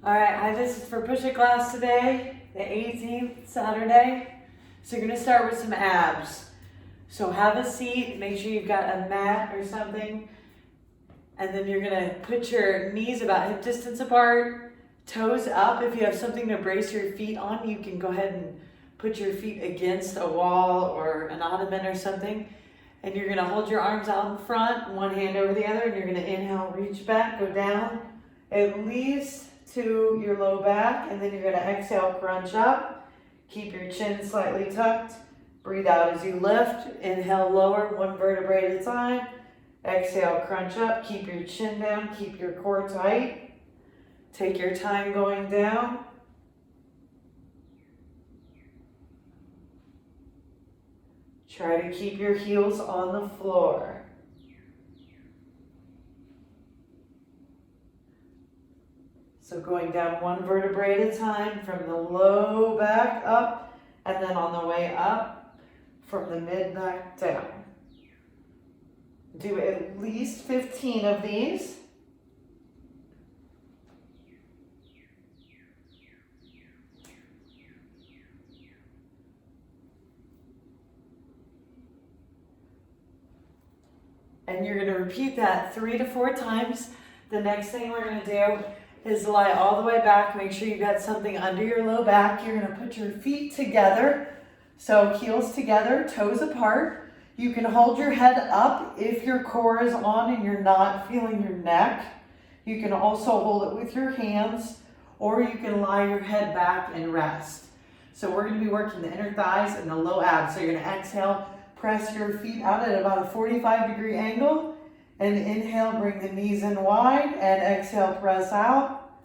All right, hi, this is for push-up class today, the 18th, Saturday. So you're gonna start with some abs. So have a seat, make sure you've got a mat or something. And then you're gonna put your knees about hip distance apart, toes up. If you have something to brace your feet on, you can go ahead and put your feet against a wall or an ottoman or something. And you're gonna hold your arms out in front, one hand over the other, and you're gonna inhale, reach back, go down, at least to your low back, and then you're gonna exhale, crunch up. Keep your chin slightly tucked. Breathe out as you lift. Inhale, lower, one vertebrae at a time. Exhale, crunch up. Keep your chin down, keep your core tight. Take your time going down. Try to keep your heels on the floor. So going down one vertebrae at a time from the low back up, and then on the way up from the mid back down. Do at least 15 of these. And you're going to repeat that 3 to 4 times. The next thing we're going to do is lie all the way back. Make sure you've got something under your low back. You're going to put your feet together. So heels together, toes apart. You can hold your head up if your core is on and you're not feeling your neck. You can also hold it with your hands, or you can lie your head back and rest. So we're going to be working the inner thighs and the low abs. So you're going to exhale, press your feet out at about a 45-degree angle. And inhale, bring the knees in wide, and exhale, press out.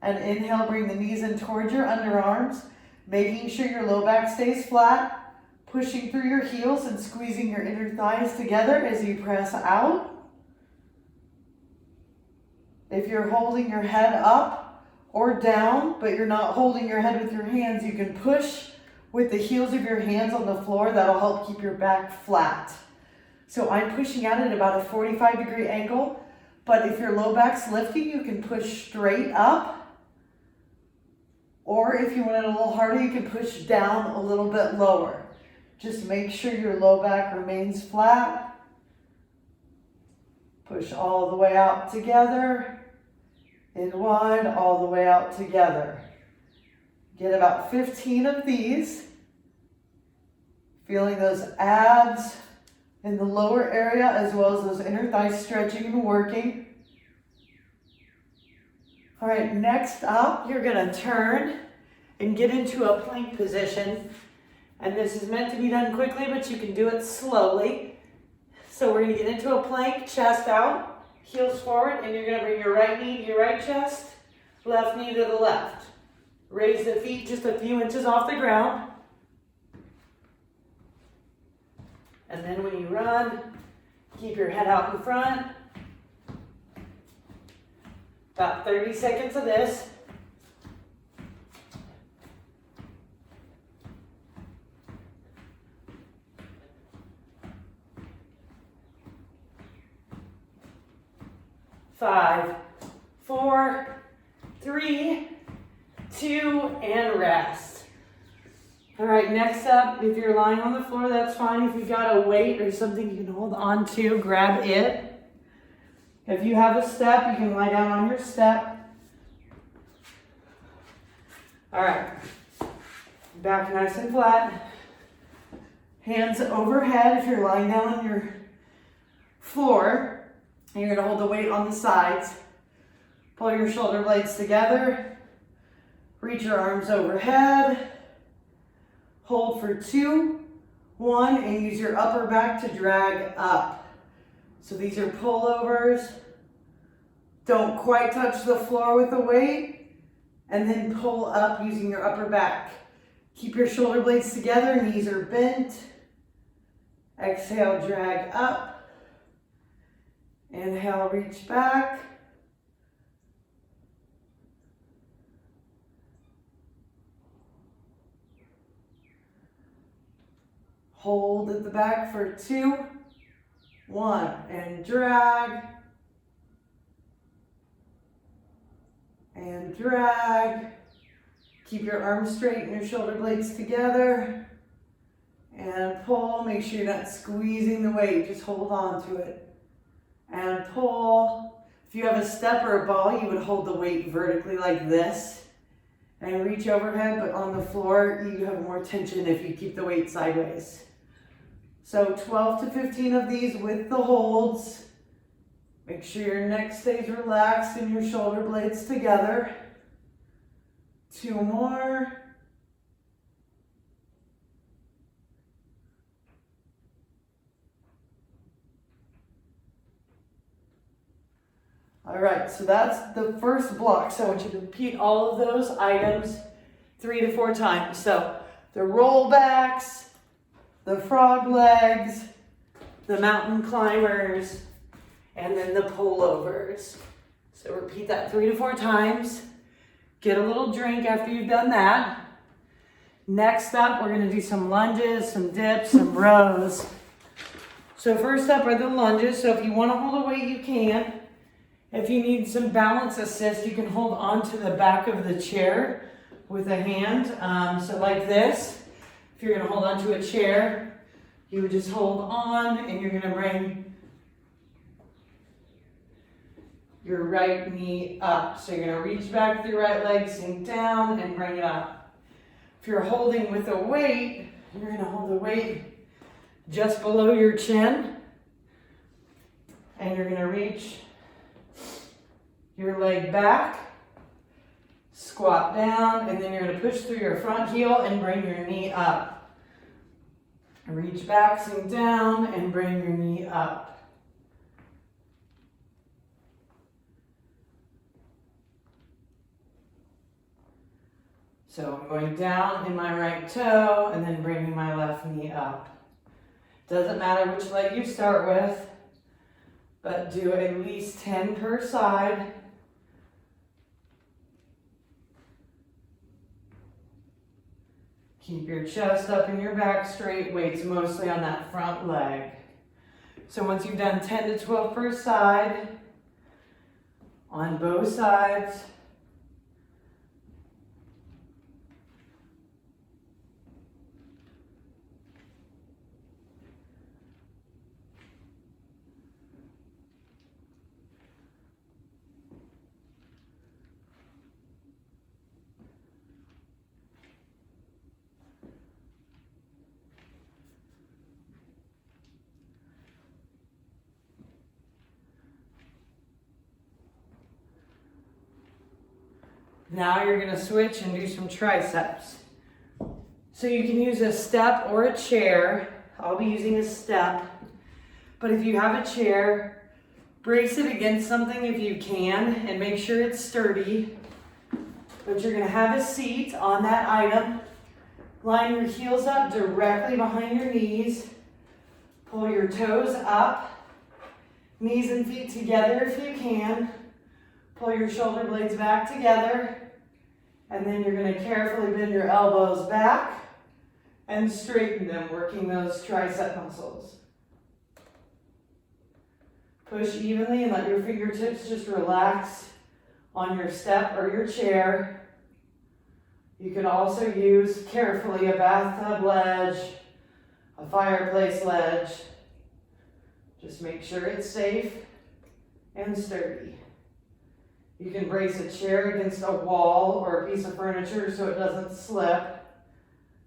And inhale, bring the knees in towards your underarms, making sure your low back stays flat, pushing through your heels and squeezing your inner thighs together as you press out. If you're holding your head up or down, but you're not holding your head with your hands, you can push with the heels of your hands on the floor. That'll help keep your back flat. So I'm pushing out at about a 45-degree angle, but if your low back's lifting, you can push straight up. Or if you want it a little harder, you can push down a little bit lower. Just make sure your low back remains flat. Push all the way out together. In wide, all the way out together. Get about 15 of these. Feeling those abs in the lower area, as well as those inner thighs stretching and working. All right, next up, you're gonna turn and get into a plank position. And this is meant to be done quickly, but you can do it slowly. So we're gonna get into a plank, chest out, heels forward, and you're gonna bring your right knee to your right chest, left knee to the left. Raise the feet just a few inches off the ground. And then when you run, keep your head out in front. About 30 seconds of this. Five, 4, 3, 2, and rest. All right, next up, if you're lying on the floor, that's fine. If you've got a weight or something you can hold on to, grab it. If you have a step, you can lie down on your step. All right, back nice and flat. Hands overhead if you're lying down on your floor. And you're gonna hold the weight on the sides. Pull your shoulder blades together. Reach your arms overhead. Hold for 2, 1, and use your upper back to drag up. So these are pullovers. Don't quite touch the floor with the weight, and then pull up using your upper back. Keep your shoulder blades together, knees are bent. Exhale, drag up. Inhale, reach back. Hold at the back for 2, 1, and drag. And drag. Keep your arms straight and your shoulder blades together. And pull. Make sure you're not squeezing the weight. Just hold on to it. And pull. If you have a step or a ball, you would hold the weight vertically like this. And reach overhead, but on the floor, you have more tension if you keep the weight sideways. So 12 to 15 of these with the holds. Make sure your neck stays relaxed and your shoulder blades together. 2 more. All right, so that's the first block. So I want you to repeat all of those items 3 to 4 times. So the rollbacks, the frog legs, the mountain climbers, and then the pullovers. So repeat that 3 to 4 times. Get a little drink after you've done that. Next up, we're gonna do some lunges, some dips, some rows. So first up are the lunges. So if you wanna hold a weight, you can. If you need some balance assist, you can hold onto the back of the chair with a hand. So like this. If you're gonna hold onto a chair, you would just hold on and you're gonna bring your right knee up. So you're gonna reach back with your right leg, sink down and bring it up. If you're holding with a weight, you're gonna hold the weight just below your chin and you're gonna reach your leg back, squat down, and then you're gonna push through your front heel and bring your knee up. Reach back, sink down, and bring your knee up. So I'm going down in my right toe and then bringing my left knee up. Doesn't matter which leg you start with, but do at least 10 per side. Keep your chest up and your back straight, weights mostly on that front leg. So once you've done 10 to 12 per side, on both sides, now you're gonna switch and do some triceps. So you can use a step or a chair. I'll be using a step. But if you have a chair, brace it against something if you can and make sure it's sturdy. But you're gonna have a seat on that item. Line your heels up directly behind your knees. Pull your toes up. Knees and feet together if you can. Pull your shoulder blades back together. And then you're going to carefully bend your elbows back and straighten them, working those tricep muscles. Push evenly and let your fingertips just relax on your step or your chair. You can also use carefully a bathtub ledge, a fireplace ledge. Just make sure it's safe and sturdy. You can brace a chair against a wall or a piece of furniture so it doesn't slip.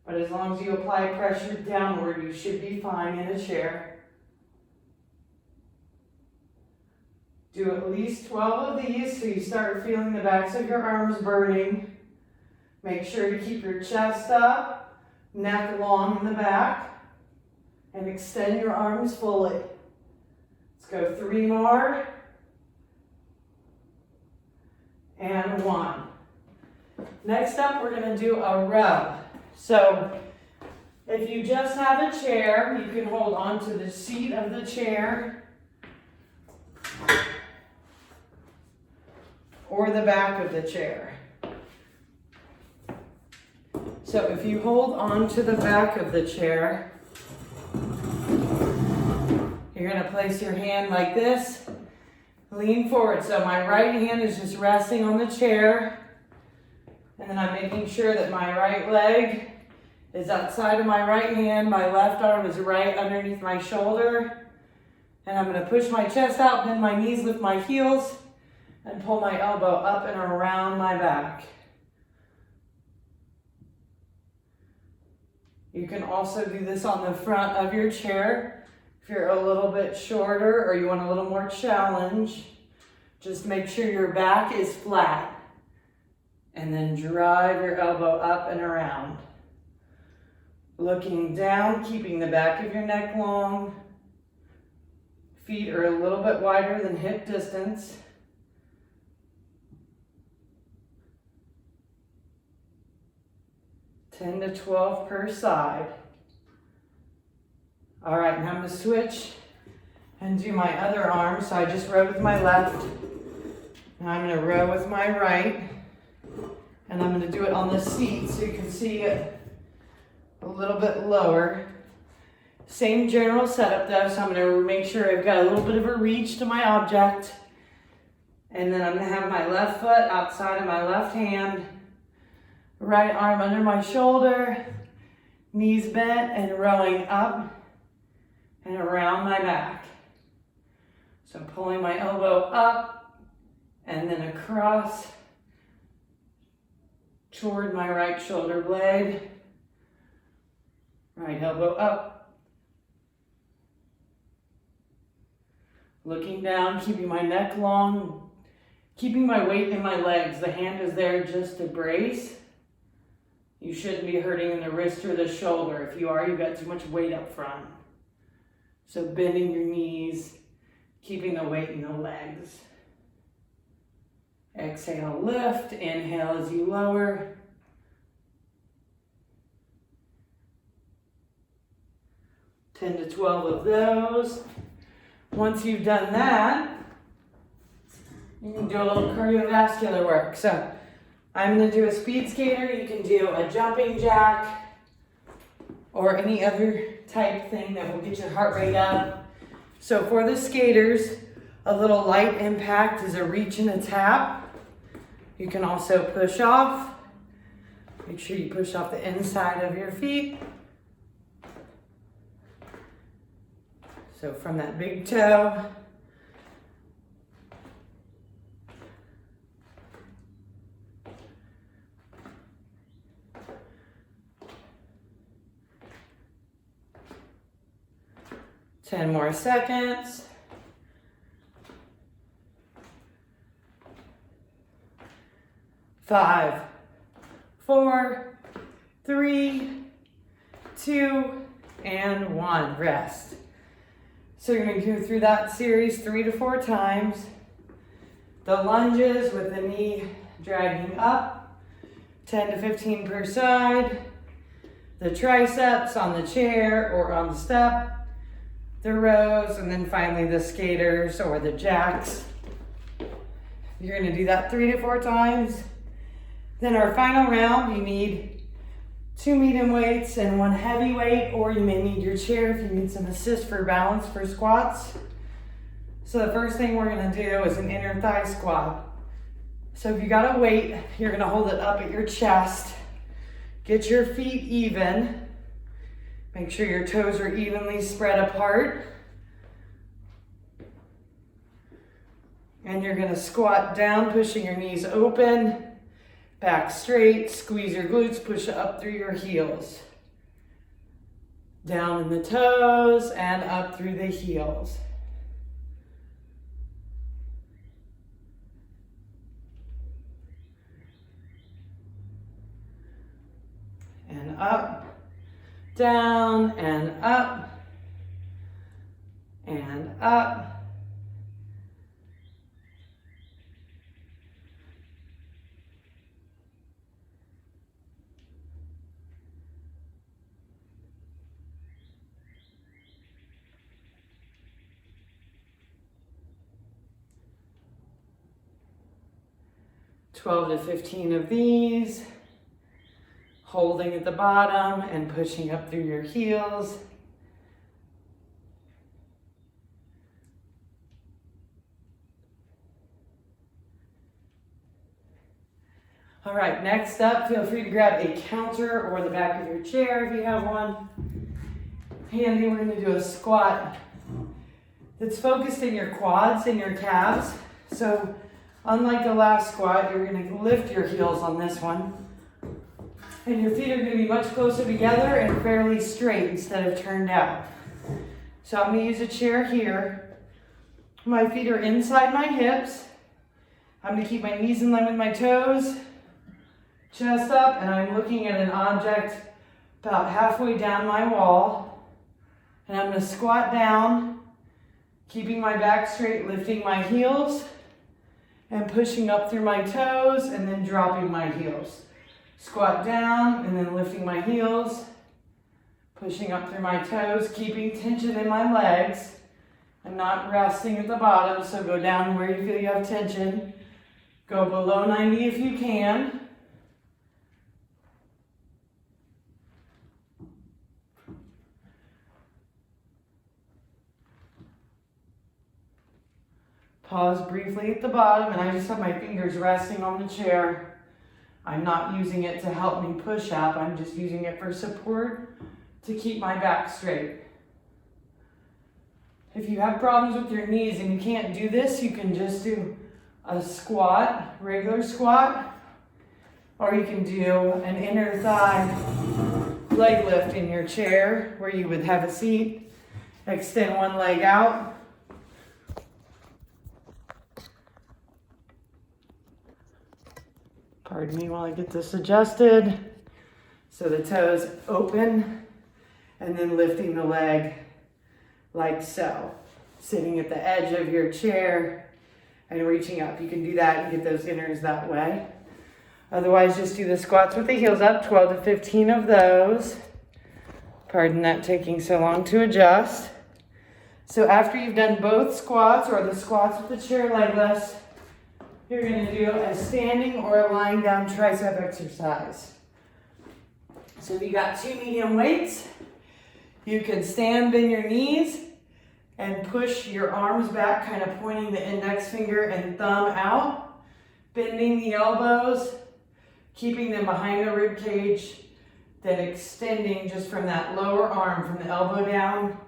But as long as you apply pressure downward, you should be fine in a chair. Do at least 12 of these so you start feeling the backs of your arms burning. Make sure to keep your chest up, neck long in the back, and extend your arms fully. Let's go 3 more. And 1. Next up, we're going to do a row. So if you just have a chair, you can hold onto the seat of the chair or the back of the chair. So if you hold onto the back of the chair, you're going to place your hand like this Lean forward. So my right hand is just resting on the chair. And then I'm making sure that my right leg is outside of my right hand. My left arm is right underneath my shoulder. And I'm going to push my chest out, bend my knees, lift my heels, and pull my elbow up and around my back. You can also do this on the front of your chair. If you're a little bit shorter or you want a little more challenge, just make sure your back is flat. And then drive your elbow up and around. Looking down, keeping the back of your neck long. Feet are a little bit wider than hip distance. Ten to 12 per side. All right, now I'm going to switch and do my other arm. So I just rowed with my left. Now I'm going to row with my right. And I'm going to do it on the seat so you can see it a little bit lower. Same general setup though, so I'm going to make sure I've got a little bit of a reach to my object. And then I'm going to have my left foot outside of my left hand. Right arm under my shoulder. Knees bent and rowing up and around my back. So pulling my elbow up and then across toward my right shoulder blade. Right elbow up. Looking down, keeping my neck long, keeping my weight in my legs. The hand is there just to brace. You shouldn't be hurting in the wrist or the shoulder. If you are, you've got too much weight up front. So bending your knees, keeping the weight in the legs. Exhale, lift. Inhale as you lower. Ten to 12 of those. Once you've done that, you can do a little cardiovascular work. So I'm going to do a speed skater. You can do a jumping jack or any other type thing that will get your heart rate up. So for the skaters, a little light impact is a reach and a tap. You can also push off. Make sure you push off the inside of your feet. So from that big toe, ten more seconds. 5, 4, 3, 2, and 1. Rest. So you're going to go through that series 3 to 4 times. The lunges with the knee dragging up, 10 to 15 per side. The triceps on the chair or on the step. The rows, and then finally the skaters or the jacks. You're going to do that 3 to 4 times. Then our final round, you need 2 medium weights and 1 heavy weight, or you may need your chair if you need some assist for balance for squats. So the first thing we're going to do is an inner thigh squat. So if you got a weight, you're going to hold it up at your chest. Get your feet even. Make sure your toes are evenly spread apart. And you're going to squat down, pushing your knees open. Back straight, squeeze your glutes, push up through your heels. Down in the toes and up through the heels. And up, down, and up, and up. $12 to 15 of these, holding at the bottom and pushing up through your heels. All right, next up, feel free to grab a counter or the back of your chair if you have one. Handy, we're gonna do a squat that's focused in your quads and your calves. So unlike the last squat, you're gonna lift your heels on this one. And your feet are gonna be much closer together and fairly straight instead of turned out. So I'm gonna use a chair here. My feet are inside my hips. I'm gonna keep my knees in line with my toes, chest up, and I'm looking at an object about halfway down my wall. And I'm gonna squat down, keeping my back straight, lifting my heels, and pushing up through my toes, and then dropping my heels. Squat down, and then lifting my heels, pushing up through my toes, keeping tension in my legs. I'm not resting at the bottom, so go down where you feel you have tension. Go below 90 if you can. Pause briefly at the bottom, and I just have my fingers resting on the chair. I'm not using it to help me push up. I'm just using it for support to keep my back straight. If you have problems with your knees and you can't do this, you can just do a squat, regular squat, or you can do an inner thigh leg lift in your chair where you would have a seat, extend one leg out. Pardon me while I get this adjusted. So the toes open and then lifting the leg like so. Sitting at the edge of your chair and reaching up. You can do that and get those inners that way. Otherwise, just do the squats with the heels up, 12 to 15 of those. Pardon that taking so long to adjust. So after you've done both squats or the squats with the chair leg lifts, you're gonna do a standing or a lying down tricep exercise. So if you got two medium weights, you can stand, bend your knees, and push your arms back, kind of pointing the index finger and thumb out, bending the elbows, keeping them behind the rib cage, then extending just from that lower arm, from the elbow down,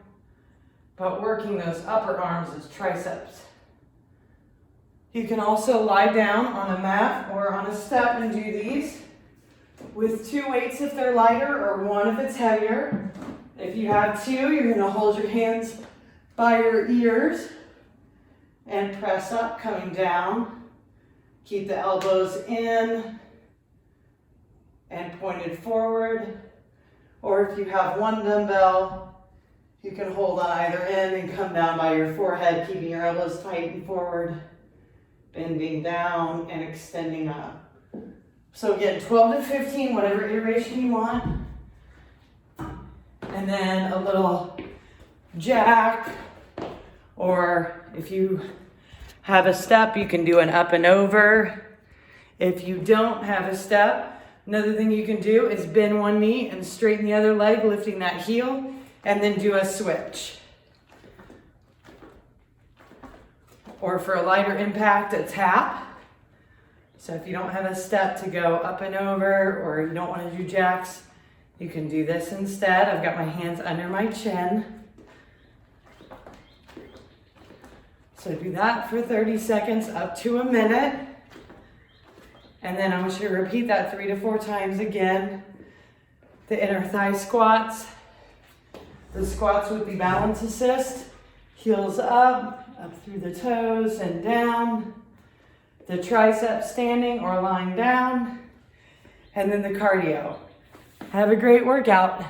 but working those upper arms as triceps. You can also lie down on a mat or on a step and do these with two weights if they're lighter or one if it's heavier. If you have two, you're gonna hold your hands by your ears and press up, coming down. Keep the elbows in and pointed forward. Or if you have one dumbbell, you can hold on either end and come down by your forehead, keeping your elbows tight and forward, bending down and extending up. So again, 12 to 15, whatever iteration you want. And then a little jack, or if you have a step, you can do an up and over. If you don't have a step, another thing you can do is bend one knee and straighten the other leg, lifting that heel, and then do a switch. Or for a lighter impact, a tap. So if you don't have a step to go up and over, or you don't want to do jacks, you can do this instead. I've got my hands under my chin. So do that for 30 seconds, up to a minute. And then I want you to repeat that 3 to 4 times again. The inner thigh squats. The squats with the balance assist. Heels up through the toes and down. The tricep standing or lying down. And then the cardio. Have a great workout.